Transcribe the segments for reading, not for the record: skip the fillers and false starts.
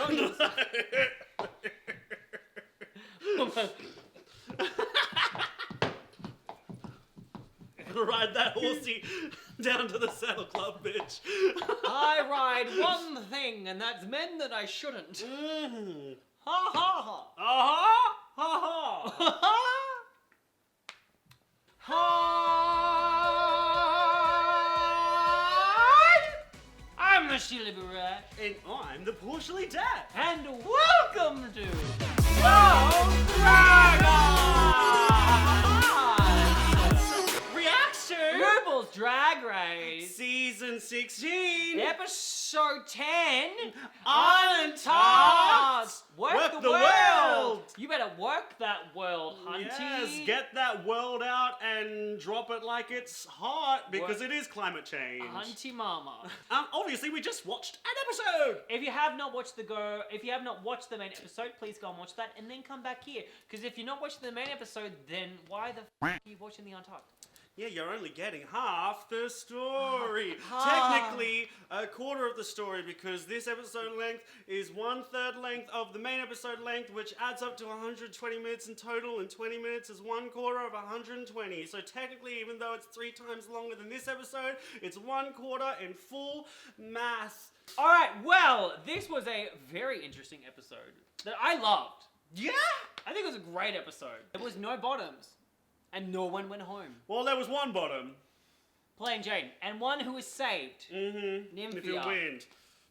Johnny's. Ride that horsey down to the Saddle Club, bitch. I ride one thing, and that's men that I shouldn't. Mm-hmm. Ha ha ha. Ha ha. Hi! I'm the Sheila B. And I'm the Portia Deff. And welcome to RuPaul's Reaction! RuPaul's Drag Race! Season 16. Episode 10. Untucked. Work the world! You better work that world, hunty. Yes, get that world out and drop it like it's hot because it is climate change. Hunty mama. Obviously, we just watched an episode. If you have not watched the main episode, please go and watch that and then come back here. Because if you're not watching the main episode, then why the f are you watching the Untucked? Yeah, you're only getting half the story. Half. Technically, a quarter of the story because this episode length is 1/3 length of the main episode length, which adds up to 120 minutes in total, and 20 minutes is 1/4 of 120. So technically, even though it's 3 times longer than this episode, it's 1/4 in full math. Alright, well, this was a very interesting episode that I loved. Yeah! I think it was a great episode. There was no bottoms. And no one went home. Well, there was one bottom. Plain Jane. And one who was saved. Mm-hmm. Nymphia. If you win.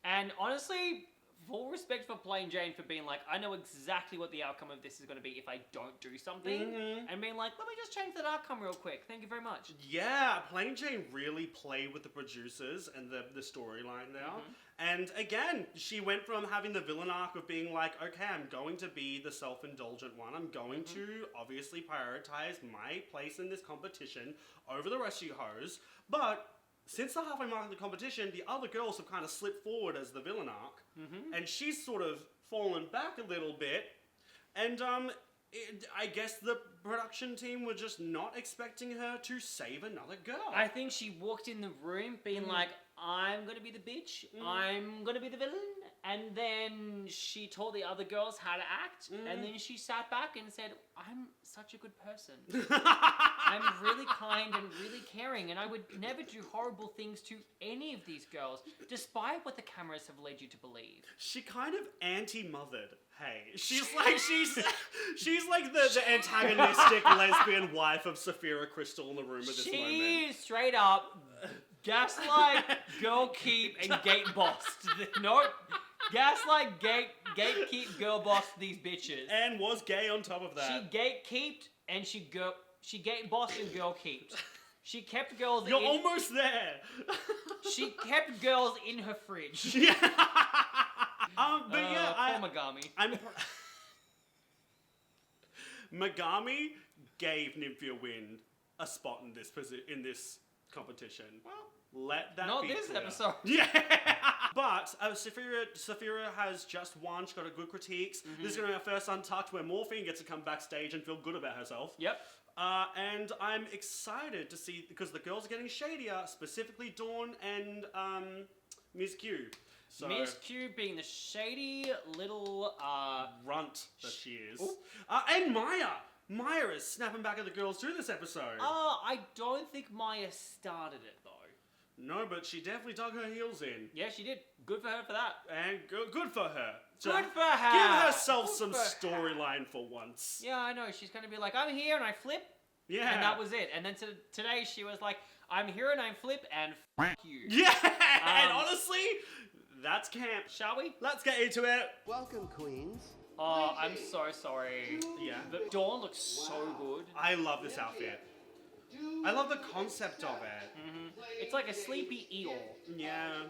And honestly, full respect for Plain Jane for being like, I know exactly what the outcome of this is going to be if I don't do something. Mm-hmm. And being like, let me just change that outcome real quick. Thank you very much. Yeah, Plain Jane really played with the producers and the storyline there. Mm-hmm. And again, she went from having the villain arc of being like, okay, I'm going to be the self-indulgent one. I'm going to obviously prioritize my place in this competition over the rest of you hoes. But since the halfway mark of the competition, the other girls have kind of slipped forward as the villain arc. Mm-hmm. And she's sort of fallen back a little bit. And I guess the production team were just not expecting her to save another girl. I think she walked in the room being like, I'm going to be the bitch, I'm going to be the villain, and then she told the other girls how to act, and then she sat back and said, I'm such a good person. I'm really kind and really caring, and I would never do horrible things to any of these girls, despite what the cameras have led you to believe. She kind of anti-mothered. Hey, she's like the antagonistic lesbian wife of Saphira Crystal in the room at this moment. She straight up gaslight, girl keep, and gate bossed. Nope. Gaslight, gatekeep, girl bossed these bitches. And was gay on top of that. She gatekeeped and she gate bossed and girl keeped. She kept girls You're almost there. She kept girls in her fridge. Yeah. But yeah, poor Megami. Megami gave Nymphia Wind a spot in this competition. Well, let that not be this clear. episode. Yeah. But Saphira has just won. She got a good critiques. This is going to be our first Untucked where Morphine gets to come backstage and feel good about herself. Yep. And I'm excited to see, because the girls are getting shadier, specifically Dawn and Miss Q. So, Miss Q being the shady little runt that she is. And Maya. Maya is snapping back at the girls through this episode. I don't think Maya started it though. No, but she definitely dug her heels in. Yeah, she did. Good for her for that. And good for her. Good for her. Give herself some storyline for once. Yeah, I know. She's going to be like, I'm here and I flip. Yeah. And that was it. And then today she was like, I'm here and I flip and f*** you. Yeah. And honestly, that's camp. Shall we? Let's get into it. Welcome, queens. Oh, I'm so sorry. Yeah. The Dawn looks so good. I love this outfit. I love the concept of it. It's like a sleepy Eeyore. Yeah.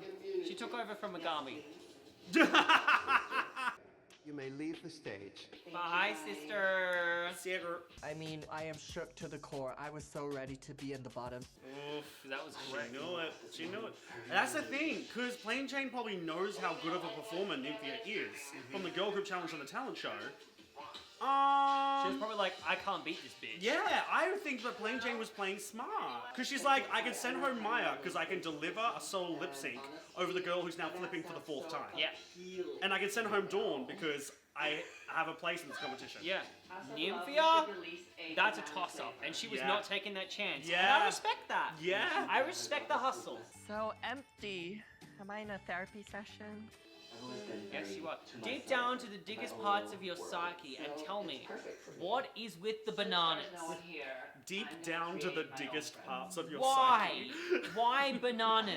She took over from Megami. You may leave the stage. Bye, sister. I mean, I am shook to the core. I was so ready to be in the bottom. Oof, that was great. She knew it. And that's the thing, because Plain Jane probably knows how good of a performer Nymphia is from the girl group challenge on the talent show. She was probably like, I can't beat this bitch. Yeah, I think that Plain Jane was playing smart. Because she's like, I can send home Maya because I can deliver a solo lip sync over the girl who's now flipping for the 4th time. Yeah. And I can send home Dawn because I have a place in this competition. Yeah. Nymphia, that's a toss-up, and she was Yeah. not taking that chance. Yeah. And I respect that. Yeah. I respect the hustle. So empty. Am I in a therapy session? Yes, you are. Deep down to the diggest parts of your psyche, and tell me, what is with the bananas? Deep down to the diggest parts of your Why? psyche. Why bananas?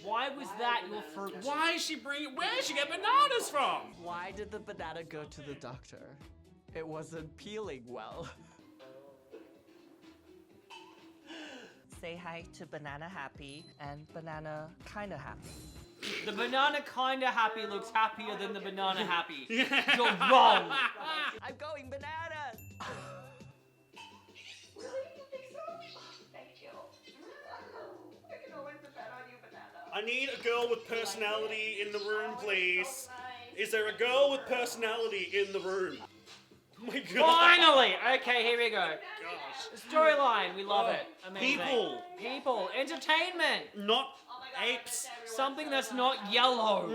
Why was that your fruit? Why is she bringing? Where did she get bananas from? Why did the banana go to the doctor? It wasn't peeling well. Say hi to Banana Happy and Banana Kinda Happy. The banana kinda happy looks happier than the banana happy. You're wrong. I'm going bananas! Really? You think so? Thank you. I can always depend on you, Banana. I need a girl with personality in the room, please. Is there a girl with personality in the room? Oh my god. Finally! Okay, here we go. Gosh. Storyline, we love it. Amazing. People. Entertainment. Not apes. Something that's not yellow.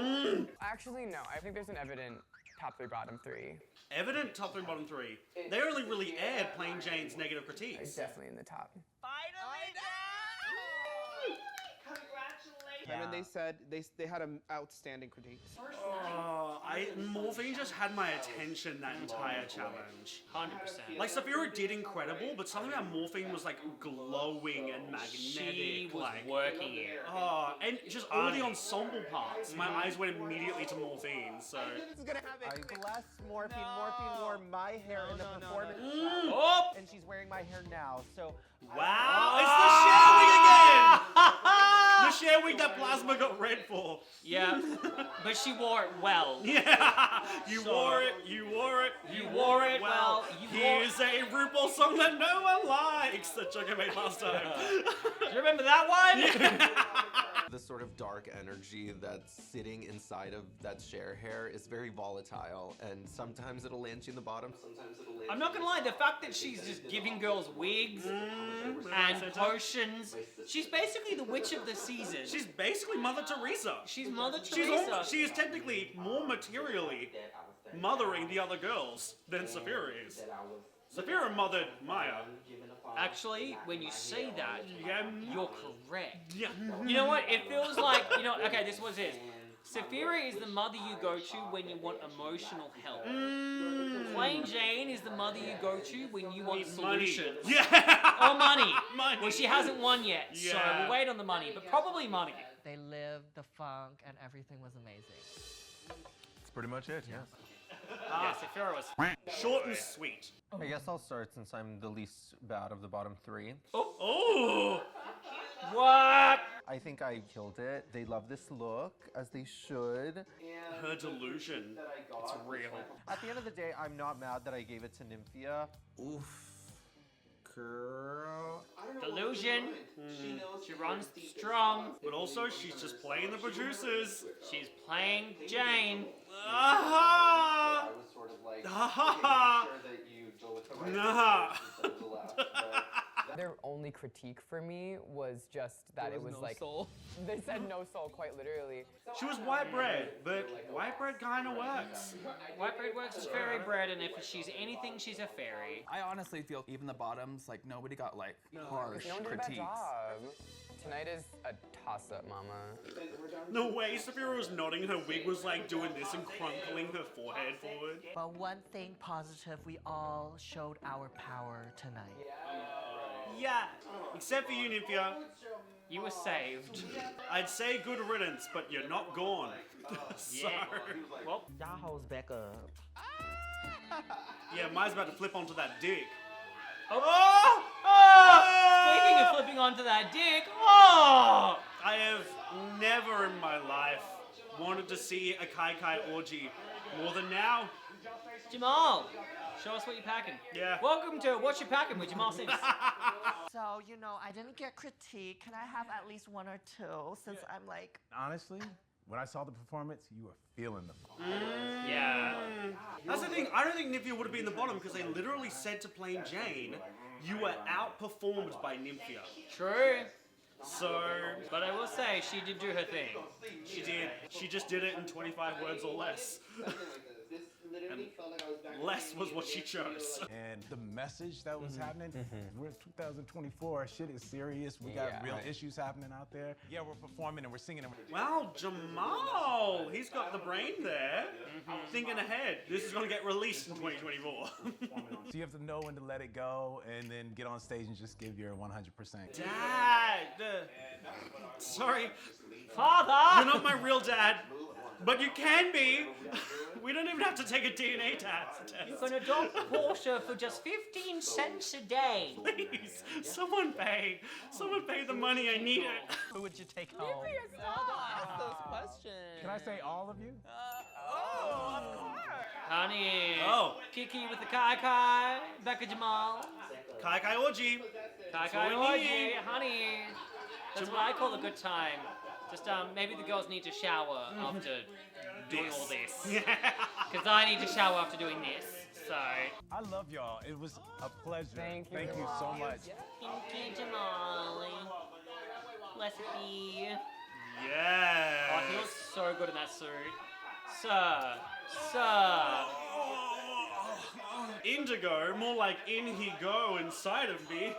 Actually, no. I think there's an evident top 3, bottom 3. Evident top 3, bottom 3. They only really aired Plain Jane's negative It's critiques. definitely in the top. Congratulations. And then they said they had an outstanding critiques. Morphine just had my attention that entire challenge. 100%. Like, Saphira did incredible, but something about Morphine was, like, glowing and magnetic. She was like, working it. and just all the ensemble parts. My eyes went immediately to Morphine, so... This is gonna happen. Bless Morphine. Morphine wore my hair in the performance. Oh! And she's wearing my hair now, so... Wow, it's the share wig again! The share wig that Plasma got red for. Yeah, but she wore it well. Yeah, you wore it well. Here's a RuPaul song that no one likes that Jugga made last time. Do you remember that one? The sort of dark energy that's sitting inside of that share hair is very volatile, and sometimes it'll land you in the bottom, sometimes it'll land I'm not gonna lie, the fact that she's just giving girls wigs and potions, she's basically the witch of the season. She's basically Mother Teresa. She's Mother She's Teresa. she is technically more materially mothering the other girls than Saphira is. Saphira mothered Maya. Actually, when you say that, Yeah. you're correct. Yeah. You know what? It feels like, okay, this was it. Saphira is the mother you go to when you want emotional help. Plain Jane is the mother you go to when you want solutions. Yeah. Or money. Money. Well, she hasn't won yet, so Yeah. we'll wait on the money, but probably money. They lived the funk and everything was amazing. That's pretty much it, yes. Yeah, Saphira was. Short and sweet. I guess I'll start since I'm the least bad of the bottom 3. Oh. What? I think I killed it. They love this look, as they should. Her delusion. It's real. At the end of the day, I'm not mad that I gave it to Nymphia. Oof. Girl. Delusion. She runs strong. But also, she's just playing the producers. She's playing Jane. Ah. I was sort of like, Ah. making sure that you go with the right Nah. instead of the left, but Their only critique for me was just that it was no like soul. they said no soul, quite literally. She was white bread, but white bread kind of works. White bread works as fairy bread, and if she's anything, she's a fairy. I honestly feel even the bottoms, like nobody got like harsh No one did a bad critiques. job. Tonight is a toss-up, mama. No way, Saphira was nodding, her wig was like doing this and crunkling her forehead forward. But one thing positive, we all showed our power tonight. Yeah, except for you, Nymphia. You were saved. I'd say good riddance, but you're not gone. So, Well, Y'all hoes back up. yeah, Maya's about to flip onto that dick. oh! Speaking of flipping onto that dick, oh! I have never in my life wanted to see a Kai Kai orgy more than now. Jamal, show us what you're packing. Yeah. Welcome to What You Packing with Jamal Sims. So, I didn't get critique. Can I have at least one or two since I'm like, Honestly, When I saw the performance, you were feeling them. Yeah. That's the thing. I don't think Nymphia would have been the bottom because they literally said to Plain Jane, you were outperformed by Nymphia. True. So, But I will say, she did do her thing. she did. She just did it in 25 words or less. And less was what she chose. And the message that was happening, we're in 2024, shit is serious. We got real issues happening out there. Yeah, we're performing and we're singing. And Wow, Jamal! He's got the brain there. Thinking ahead. This is going to get released in 2024. so you have to know when to let it go and then get on stage and just give your 100%. Dad! Sorry, Father! you're not my real dad. But you can be. We don't even have to take a DNA test. You can adopt Portia for just 15 cents a day. Please, someone pay. Someone pay the money. I need it. Who would you take home? Ask those questions. Can I say all of you? Of course. Honey. Oh. Kiki with the Kai Kai. Becca Jamal. Kai Kai Orgy. Kai That's Kai all we orgy. need. Honey. That's what I call a good time. Just maybe the girls need to shower after doing all this. Because I need to shower after doing this. So. I love y'all. It was a pleasure. Thank you so much. Pinky Jamal. Bless be. Yeah. Oh, he looks so good in that suit. Sir. Indigo, more like in he go inside of me.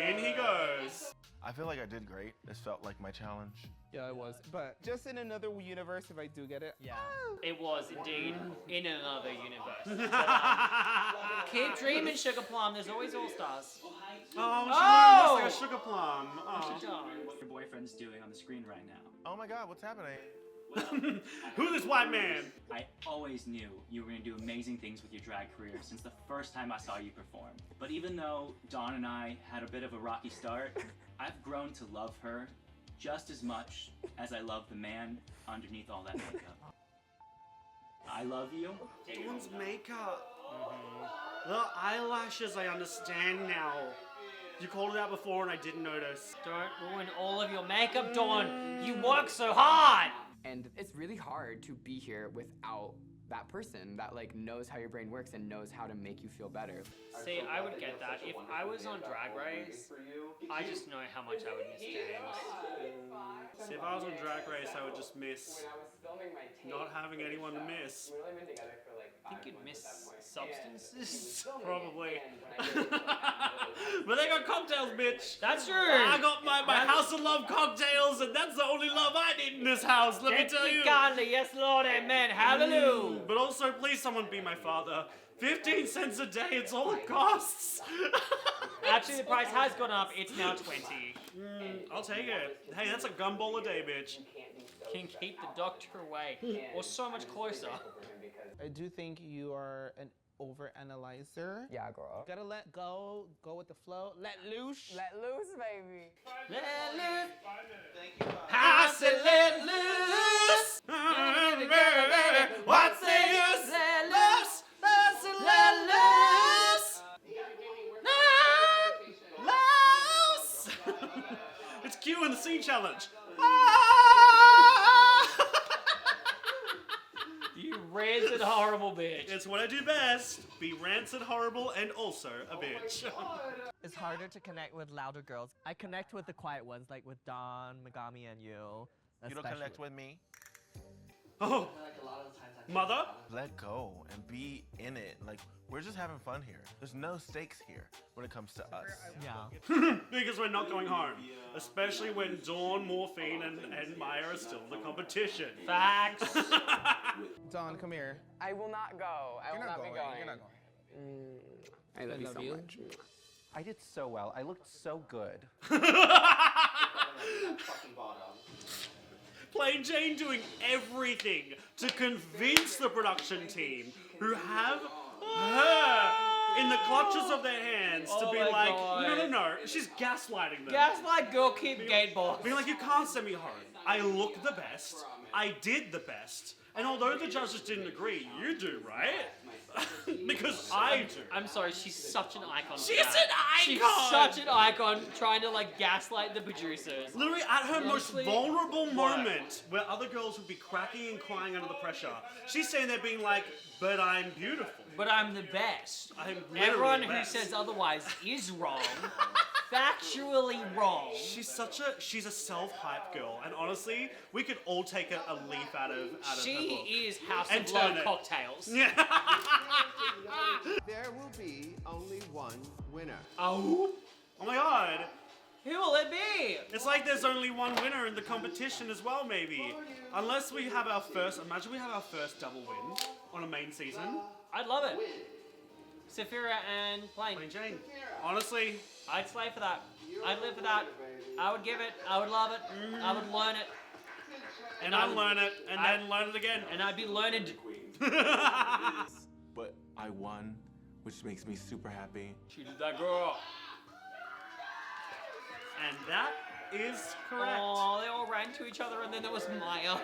In he goes. I feel like I did great. This felt like my challenge. Yeah, it was. But just in another universe, if I do get it. Yeah. It was indeed in another universe. Keep dreaming, Sugar Plum. There's always All Stars. Oh, she's like a sugar plum. Oh. Your boyfriend's doing on the screen right now. Oh my God, what's happening? Who's this white man? I always knew you were going to do amazing things with your drag career since the first time I saw you perform. But even though Dawn and I had a bit of a rocky start, I've grown to love her just as much as I love the man underneath all that makeup. I love you. Dawn's makeup. The eyelashes, I understand now. You called it out before and I didn't notice. Don't ruin all of your makeup, Dawn. You work so hard. And it's really hard to be here without that person that like knows how your brain works and knows how to make you feel better. See, I would get that. If I was on Drag Race, I just know how much I would miss James. See, if I was on Drag Race, I would just miss not having anyone to miss. I think you'd miss substances. Probably. But they got cocktails, bitch. That's true. I got my House of Love cocktails, and that's the only love I need in this house, let me tell you. Kindly, yes, Lord, amen, hallelujah. But also, please, someone be my father. 15 cents a day, it's all it costs. Actually, the price has gone up. It's now 20. I'll take it. Hey, that's a gumball a day, bitch. Can keep the doctor away, or so much closer. I do think you are an overanalyzer. Yeah, girl. Gotta let go with the flow, let loose. Let loose, baby. Let loose. Thank you. I said let loose. What's the use? Let loose. Let loose. Loose. It's Q in the scene challenge. You rancid, horrible bitch. It's what I do best. Be rancid, horrible, and also a bitch. It's harder to connect with louder girls. I connect with the quiet ones, like with Dawn, Megami, and you. You don't connect with me? Oh, mother? Let go and be in it. Like, we're just having fun here. There's no stakes here when it comes to us. Yeah. Because we're not going home. Especially when Dawn, Morphine, and Maya are still the competition. Facts. Dawn, come here. I will not go. I will not be going. You're not going. I love you so much. I did so well. I looked so good. Plain Jane doing everything to convince the production team who have her in the clutches of their hands to be like, no. She's gaslighting them. Gaslight girl, keep gate boss. Being like, you can't send me home. I look the best. I did the best. And although the judges didn't agree, you do, right? Because I do. I'm sorry, she's such an icon. She's an icon! She's such an icon, trying to like gaslight the producers. Literally at her most Honestly, vulnerable what? moment, where other girls would be cracking and crying under the pressure, she's saying there being like, but I'm beautiful. But I'm the best. I'm literally Everyone the who best. says otherwise is wrong. Factually wrong. She's a self-hype girl, and honestly, we could all take a leaf out of her book. She is House And of Love turn it. cocktails. Yeah. There will be only one winner. Oh my god. Who will it be? It's like there's only one winner in the competition as well, maybe. Unless we have our first, imagine we have our first double win on a main season. I'd love it. Saphira and Plain. Plain Jane. Honestly, I'd slay for that. I'd live for that. I would give it. I would love it. I would learn it. and unlearn it, and then learn it again. And I'd be learned. But I won, which makes me super happy. She did that, girl. And that is correct. Oh, they all ran to each other, and then there was Maya.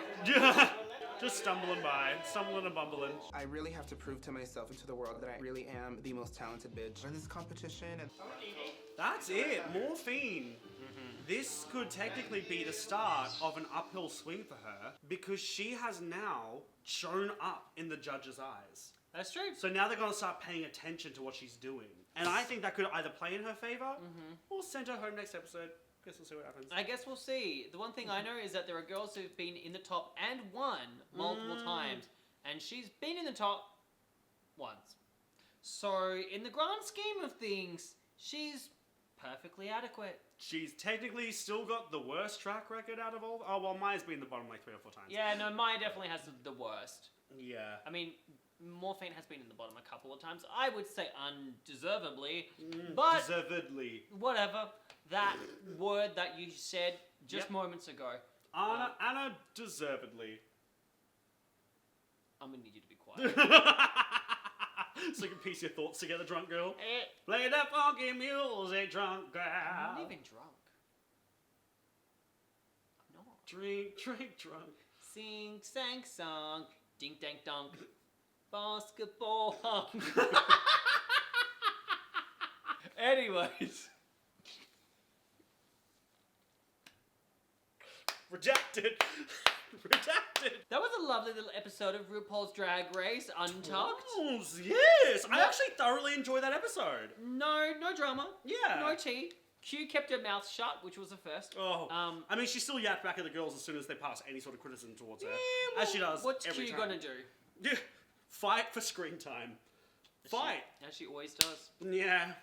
Just stumbling by, stumbling and bumbling. I really have to prove to myself and to the world that I really am the most talented bitch in this competition. And That's it, Morphine. This could technically be the start of an uphill swing for her because she has now shown up in the judges' eyes. That's true. So now they're going to start paying attention to what she's doing. And I think that could either play in her favor or send her home next episode. Guess we'll see what happens. I guess we'll see. The one thing I know is that there are girls who've been in the top and won multiple times. And she's been in the top once. So in the grand scheme of things, she's perfectly adequate. She's technically still got the worst track record out of all. Oh, well, Maya's been in the bottom like 3 or 4 times. Yeah, no, Maya definitely has the worst. Yeah. I mean, Morphine has been in the bottom a couple of times. I would say undeservedly, but Deservedly. whatever. That word that you said just moments ago. Anna deservedly. I'm gonna need you to be quiet. So you can piece your thoughts together, drunk girl. Play that funky music, drunk girl. I'm not even drunk. I'm not. Drink, drunk. Sing, sang, song, dink, dank, dunk, basketball hunk. Anyways. Redacted. Redacted. That was a lovely little episode of RuPaul's Drag Race Untucked. Oh, yes. I actually thoroughly enjoyed that episode. No drama. Yeah. No tea. Q kept her mouth shut, which was a first. Oh. I mean, she still yapped back at the girls as soon as they pass any sort of criticism towards her. well, as she does What's every Q time. gonna do? Yeah. Fight for screen time. Fight. As she always does. Yeah.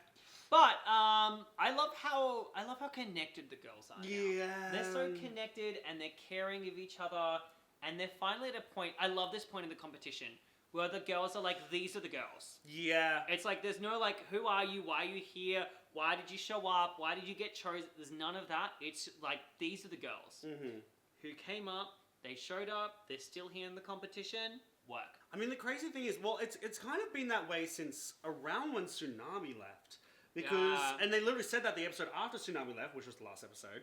But I love how connected the girls are. Yeah. They're so connected and they're caring of each other, and they're finally at a point. I love this point in the competition where the girls are like, "These are the girls." Yeah. It's like there's no like, "Who are you? Why are you here? Why did you show up? Why did you get chosen?" There's none of that. It's like these are the girls who came up. They showed up. They're still here in the competition. Work. I mean, the crazy thing is, well, it's kind of been that way since around when Tsunami left. Because, and they literally said that the episode after Tsunami left, which was the last episode,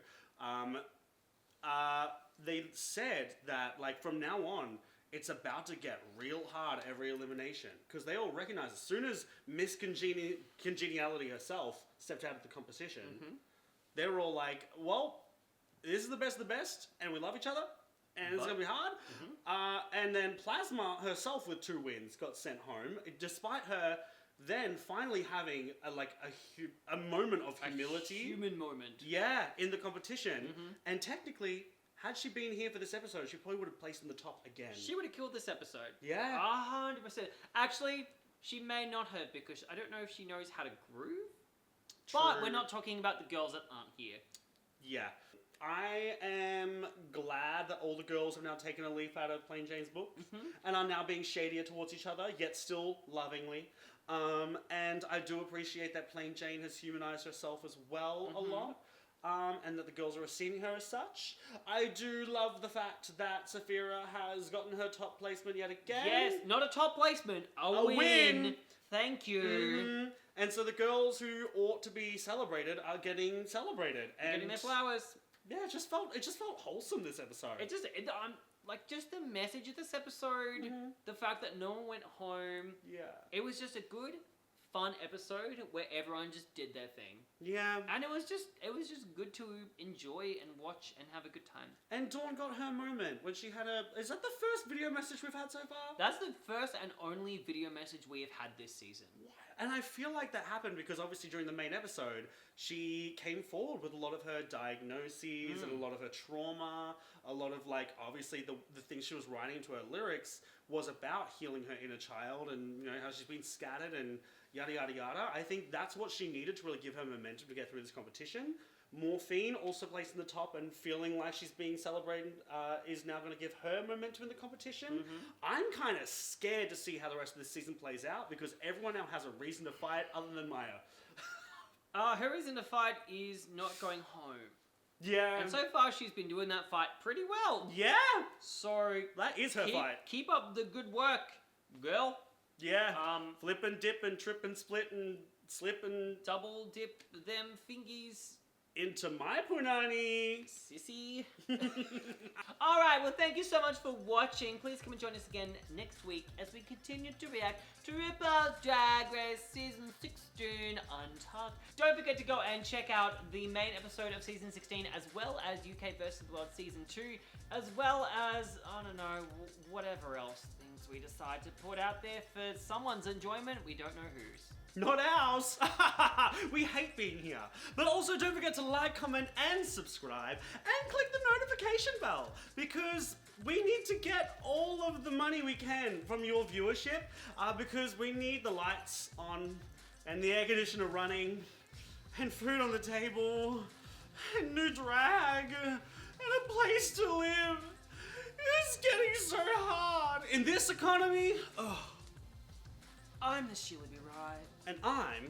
they said that, like, from now on, it's about to get real hard every elimination. Because they all recognize as soon as Miss Congeniality herself stepped out of the competition, they were all like, well, this is the best of the best, and we love each other, and it's going to be hard. And then Plasma herself with 2 wins got sent home, despite her then finally having a moment of humility. A human moment. Yeah, in the competition. And technically, had she been here for this episode, she probably would have placed in the top again. She would have killed this episode. Yeah. 100%. Actually, she may not have because I don't know if she knows how to groove. True. But we're not talking about the girls that aren't here. Yeah. I am glad that all the girls have now taken a leaf out of Plain Jane's book and are now being shadier towards each other, yet still lovingly. And I do appreciate that Plain Jane has humanized herself as well a lot, and that the girls are receiving her as such. I do love the fact that Saphira has gotten her top placement yet again. Yes, not a top placement, a win. Thank you. And so the girls who ought to be celebrated are getting celebrated. And Getting their flowers. yeah, it just felt wholesome this episode. like just the message of this episode, the fact that no one went home. Yeah. It was just a good, fun episode where everyone just did their thing. Yeah. And it was just good to enjoy and watch and have a good time. And Dawn got her moment when she had is that the first video message we've had so far? That's the first and only video message we have had this season. And I feel like that happened because obviously during the main episode, she came forward with a lot of her diagnoses and a lot of her trauma, a lot of like, obviously the things she was writing into her lyrics was about healing her inner child and, you know, how she's been scattered and yada, yada, yada. I think that's what she needed to really give her momentum to get through this competition. Morphine, also placed in the top and feeling like she's being celebrated, is now going to give her momentum in the competition. I'm kind of scared to see how the rest of this season plays out because everyone now has a reason to fight other than Maya. Her reason to fight is not going home. Yeah. And so far she's been doing that fight pretty well. Yeah. So that is her fight. Keep up the good work, girl. Yeah. Flip and dip and trip and split and slip and double dip them fingies into my punani. Sissy. Alright, well thank you so much for watching. Please come and join us again next week as we continue to react to RuPaul's Drag Race Season 16 Untucked. Don't forget to go and check out the main episode of Season 16 as well as UK vs. the World Season 2 as well as, I don't know, whatever else things we decide to put out there for someone's enjoyment. We don't know whose. Not ours. We hate being here. But also don't forget to like, comment, and subscribe, and click the notification bell, because we need to get all of the money we can from your viewership, because we need the lights on, and the air conditioner running, and food on the table, and new drag, and a place to live. It's getting so hard. In this economy, I'm the Sheila B. Wright. And I'm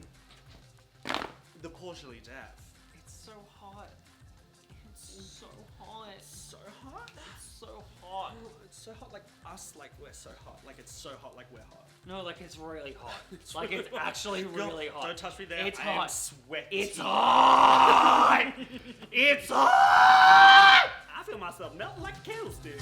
the Portia Deff. It's so hot. It's so hot. So hot? It's so hot. It's so hot like us, like we're so hot. Like it's so hot like we're hot. No, like it's really hot. It's like really it's hot. actually really hot. Don't touch me there. It's I hot. am sweaty. It's hot! It's hot! I feel myself melt like a candlestick.